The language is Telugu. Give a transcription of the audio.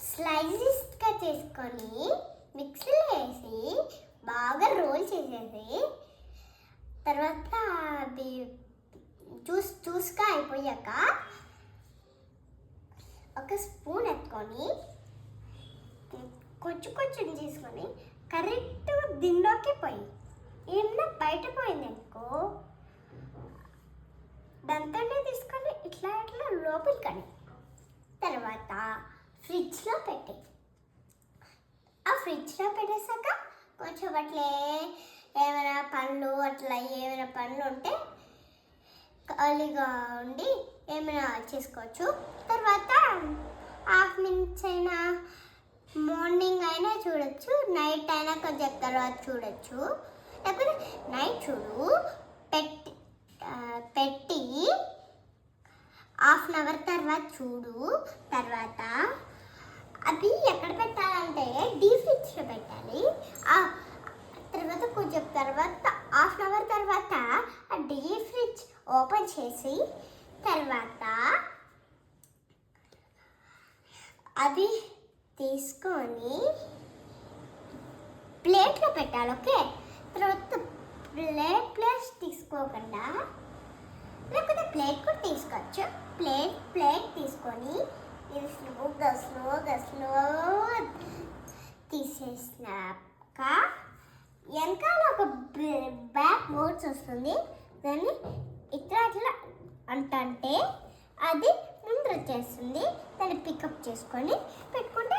స్లైసెస్గా చేసుకొని మిక్సీలో వేసి బాగా రోల్ చేసేసి తర్వాత అది జ్యూస్గా అయిపోయాక ఒక స్పూన్ ఎత్తుకొని కొంచెం తీసుకొని కరెక్ట్ దీనిలోకి పోయి ఏమన్నా బయట పోయింది అనుకో దాంతోనే తీసుకొని ఇట్లా లోపలికని తర్వాత ఫ్రిడ్జ్లో పెట్టే ఆ ఫ్రిడ్జ్లో పెట్టేసాక కొంచెం అట్లే ఏమైనా పళ్ళు అట్లా ఏమైనా పళ్ళు ఉంటే ఖాళీగా ఉండి ఏమైనా చేసుకోవచ్చు. తర్వాత హాఫ్ మినిట్స్ అయినా మార్నింగ్ అయినా చూడొచ్చు, నైట్ అయినా కొంచెం తర్వాత చూడొచ్చు. లేకపోతే నైట్ చూడు పెట్టి హాఫ్ అన్ అవర్ తర్వాత చూడు. తర్వాత అది ఎక్కడ పెట్టాలంటే డీప్ ఫ్రిడ్జ్లో పెట్టాలి. తర్వాత కొంచెం తర్వాత హాఫ్ అన్ అవర్ తర్వాత ఆ డీప్ ఫ్రిడ్జ్ ఓపెన్ చేసి తర్వాత అది తీసుకొని ప్లేట్లో పెట్టాలి. ఓకే, తర్వాత ప్లేట్ తీసుకోకుండా లేకపోతే ప్లేట్ కూడా తీసుకోవచ్చు. ప్లేట్ తీసుకొని ఇది స్లో తీసేసినాక వెనకాల ఒక బ్యాక్ వర్డ్స్ వస్తుంది. దాన్ని అట్లా అంటే అది ముందు వచ్చేస్తుంది. దాన్ని పికప్ చేసుకొని పెట్టుకొని